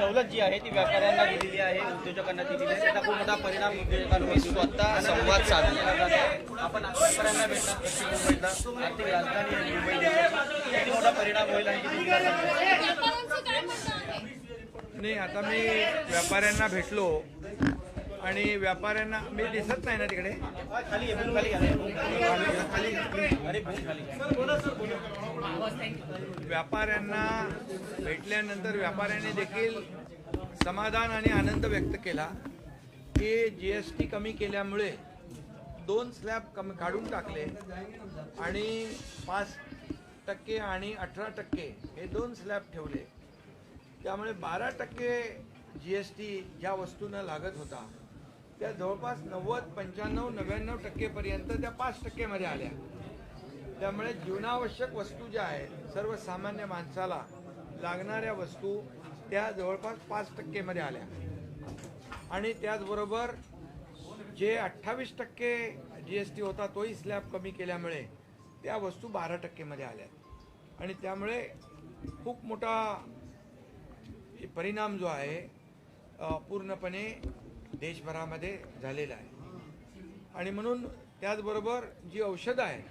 सवलत जी आहे ती व्यापाऱ्यांना दिलेली आहे, उद्योजकांना दिलेली आहे, त्याचा खूप मोठा परिणाम उद्योजकांवर स्वतः संवाद साधला जात आहे। आपण व्यापाऱ्यांना भेटणार पश्चिम मुंबईला आर्थिक राजधानी आहे मुंबई देशाची, किती मोठा परिणाम होईल आणि किती नाही। आता मी व्यापाऱ्यांना भेटलो आणि व्यापाऱ्यांना मी दिसत नाही ना तिकडे खाली व्यापाऱ्यांना भेटल्यानंतर व्यापाऱ्यांनी देखील समाधान आणि आनंद व्यक्त केला की जीएसटी कमी केल्यामुळे 2 स्लॅब कमी काढून टाकले आणि 5% आणि 18% हे 2 स्लॅब ठेवले, त्यामुळे 12% जीएसटी ज्या वस्तूंना लागत होता त्या जवळपास 90, 95, 99% पर्यंत त्या 5% मध्ये आल्या। त्यामुळे जीवनावश्यक वस्तू ज्या आहेत सर्वसामान्य माणसाला लागणाऱ्या वस्तू त्या जवळपास 5% मध्ये आल्या आणि त्याचबरोबर जे 28% जीएसटी होता तोही स्लॅब कमी केल्यामुळे त्या वस्तू 12% मध्ये आल्या आणि त्यामुळे खूप मोठा परिणाम जो आहे पूर्णपणे देशभरामध्ये झालेला आहे। आणि म्हणून त्याचबरोबर जी औषधं आहे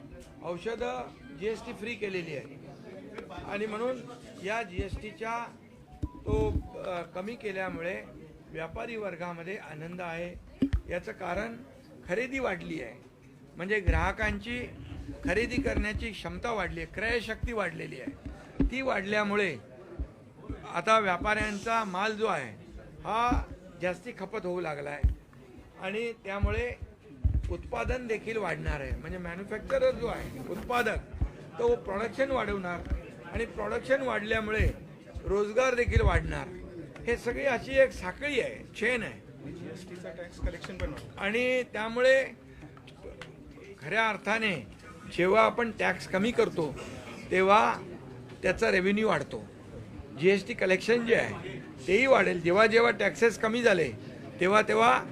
औषधं जीएसटी फ्री केलेली आहे आणि म्हणून या जीएसटीच्या तो कमी केल्यामुळे व्यापारी वर्गामध्ये आनंद आहे। याचं कारण खरेदी वाढली आहे, म्हणजे ग्राहकांची खरेदी करण्याची क्षमता वाढली आहे, क्रयशक्ती वाढलेली आहे। ती वाढल्यामुळे आता व्यापाऱ्यांचा माल जो आहे हा जास्ती खपत होऊ लागला आहे आणि त्यामुळे उत्पादन देखील वाढणार आहे। म्हणजे मॅन्युफॅक्चरर जो आहे उत्पादक तो प्रोडक्शन वाढवणार आणि प्रोडक्शन वाढल्यामुळे रोजगार देखील वाढणार। हे सगळी अशी एक साखळी आहे, चेन आहे। जीएसटीचा टॅक्स कलेक्शन पण आणि त्यामुळे खऱ्या अर्थाने जेव्हा आपण टॅक्स कमी करतो तेव्हा त्याचा रेव्हेन्यू वाढतो, जीएसटी कलेक्शन जे आहे तेही वाढेल। जेव्हा जेव्हा टॅक्सेस कमी झाले तेव्हा तेव्हा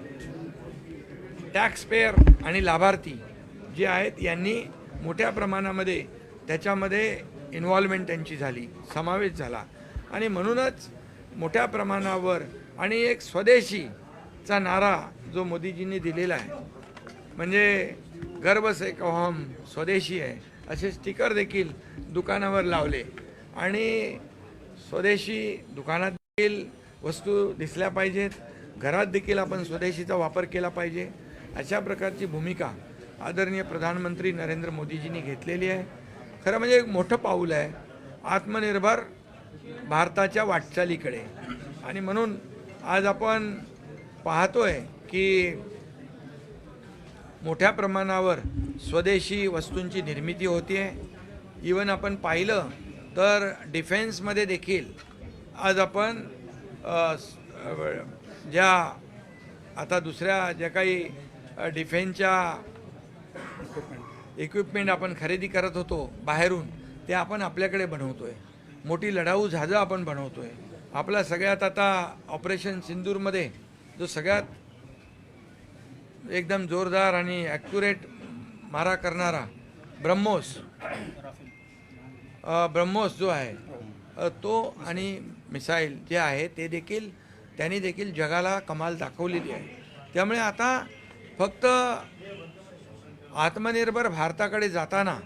टॅक्स पेयर आणि लाभार्थी जे आहेत यांनी मोठ्या प्रमाणामध्ये त्याच्यामध्ये इन्व्हॉल्वमेंट त्यांची झाली, समावेश झाला आणि म्हणूनच मोठ्या प्रमाणावर आणि एक स्वदेशीचा नारा जो मोदीजींनी दिलेला आहे, म्हणजे गर्व से कहो हम स्वदेशी आहे असे स्टिकर देखील दुकानावर लावले आणि स्वदेशी दुकानात देखील वस्तू दिसल्या पाहिजेत, घरात देखील आपण स्वदेशीचा वापर केला पाहिजे, अशा प्रकारची भूमिका आदरणीय प्रधानमंत्री नरेंद्र मोदीजींनी घेतलेली आहे। खरं म्हणजे एक मोठं पाऊल आहे आत्मनिर्भर भारताच्या वाटचालीकडे आणि म्हणून आज आपण पाहतोय की मोठ्या प्रमाणावर स्वदेशी वस्तूंची निर्मिती होते। इवन आपण पाहिलं तर डिफेन्समध्ये देखील आज आपण ज्या आता दुसऱ्या ज्या काही डिफेन्सच्या इक्विपमेंट आपण खरेदी करत होतो बाहेरून ते आपण आपल्याकडे बनवतोय, मोठी लढाऊ जहाजं आपण बनवतोय। आपला सगळ्यात आता ऑपरेशन सिंदूरमध्ये जो सगळ्यात एकदम जोरदार आणि ॲक्युरेट मारा करणारा ब्रह्मोस जो आहे तो आणि मिसाईल जे आहे ते देखील त्यांनी देखील जगाला कमाल दाखवलेली आहे। त्यामुळे आता फक्त आत्मनिर्भर भारताकडे जाताना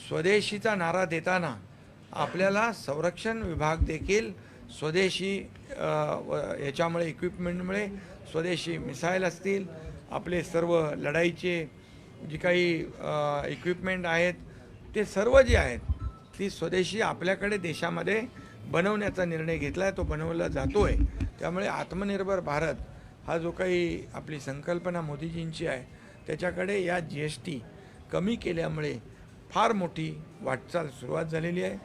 स्वदेशीचा नारा देताना आपल्याला संरक्षण विभाग देखील स्वदेशी याच्यामुळे इक्विपमेंटमुळे स्वदेशी मिसाईल असतील, आपले सर्व लढाईचे जी काही इक्विपमेंट आहेत ते सर्व जे आहेत ती स्वदेशी आपल्याकडे देशामध्ये बनवण्याचा निर्णय घेतला आहे, तो बनवला जातो आहे। त्यामुळे आत्मनिर्भर भारत हा जो काही आपली संकल्पना मोदीजींची आहे त्याच्याकडे या जीएसटी कमी केल्यामुळे फार मोठी वाटचाल सुरुवात झालेली आहे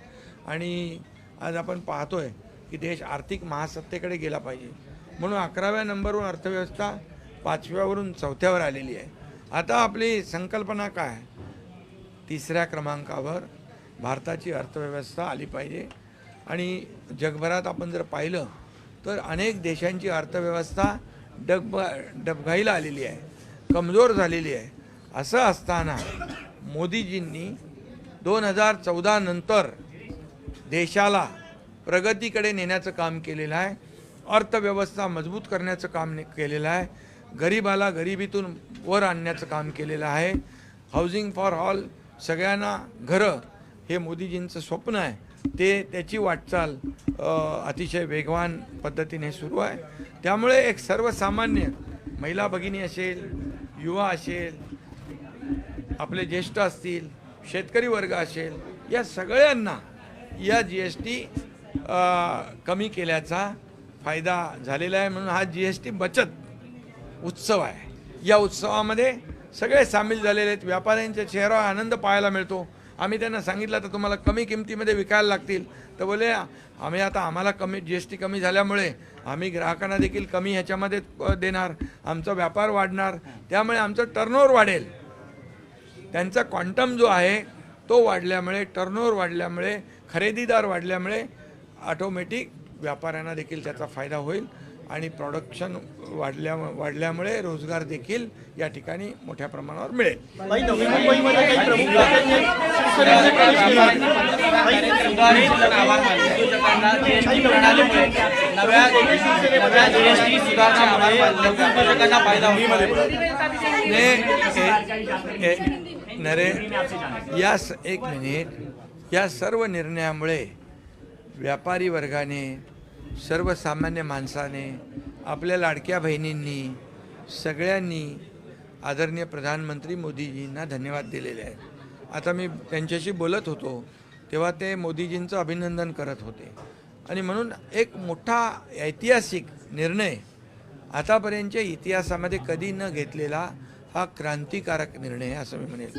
आणि आज आपण पाहतोय की देश आर्थिक महासत्तेकडे गेला पाहिजे म्हणून 11व्या नंबरवर अर्थव्यवस्था 5व्यावरून 4थ्यावर आलेली आहे। आता आपली संकल्पना काय, 3ऱ्या क्रमांकावर भारताची अर्थव्यवस्था आली पाहिजे आणि जगभरात आपण जर पाहिलं तर अनेक देशांची अर्थव्यवस्था डबघाईला आलेली आहे, कमजोर झालेली आहे। असं असताना मोदीजींनी 2014 नंतर देशाला प्रगतीकडे नेण्याचं काम केलेलं आहे अर्थव्यवस्था मजबूत करण्याचं काम केलेलं आहे, गरिबाला गरिबीतून वर आणण्याचं काम केलेलं आहे, हाऊसिंग फॉर ऑल, सगळ्यांना घरं हे मोदीजींचं स्वप्न आहे, त्याची वाटचाल अतिशय वेगवान पद्धतीने सुरू आहे. त्यामुळे एक सर्वसामान्य महिला भगिनी असेल, युवा असेल, आपले ज्येष्ठ असतील, शेतकरी वर्ग असेल, या सगळ्यांना या GST कमी केल्याचा फायदा झालेला आहे. म्हणून हा GST बचत उत्सव आहे. या उत्सवामध्ये सगळे सामील झालेले आहेत. व्यापाऱ्यांच्या चेहऱ्यावर आनंद पाहायला मिळतो. आम्ही त्यांना सांगितलं तर तुम्हाला कमी किमतीमध्ये विकायला लागतील, तर बोले आम्हाला कमी GST कमी झाल्यामुळे आम्ही ग्राहकांना देखील कमी ह्याच्यामध्ये देणार, आमचा व्यापार वाढणार, त्यामुळे आमचं टर्नओव्हर वाढेल. त्यांचा क्वांटम जो आहे तो वाढल्यामुळे, टर्नओव्हर वाढल्यामुळे, खरेदीदार वाढल्यामुळे ऑटोमॅटिक व्यापाऱ्यांना देखील त्याचा फायदा होईल आणि प्रोडक्शन वाढल्यामुळे रोजगार देखील या ठिकाणी मोठ्या प्रमाणावर मिळेल. एक मिनिट, या सर्व निर्णयामुळे व्यापारी वर्गाने, सर्वसामान्य माणसाने, आपल्या लाडक्या बहिणींनी, सगळ्यांनी आदरणीय प्रधानमंत्री मोदीजींना धन्यवाद दिलेले आहेत. आता मी त्यांच्याशी बोलत होतो तेव्हा ते मोदीजींचं अभिनंदन करत होते आणि म्हणून एक मोठा ऐतिहासिक निर्णय, आतापर्यंतच्या इतिहासामध्ये कधी न घेतलेला हा क्रांतिकारक निर्णय असं मी म्हणेल.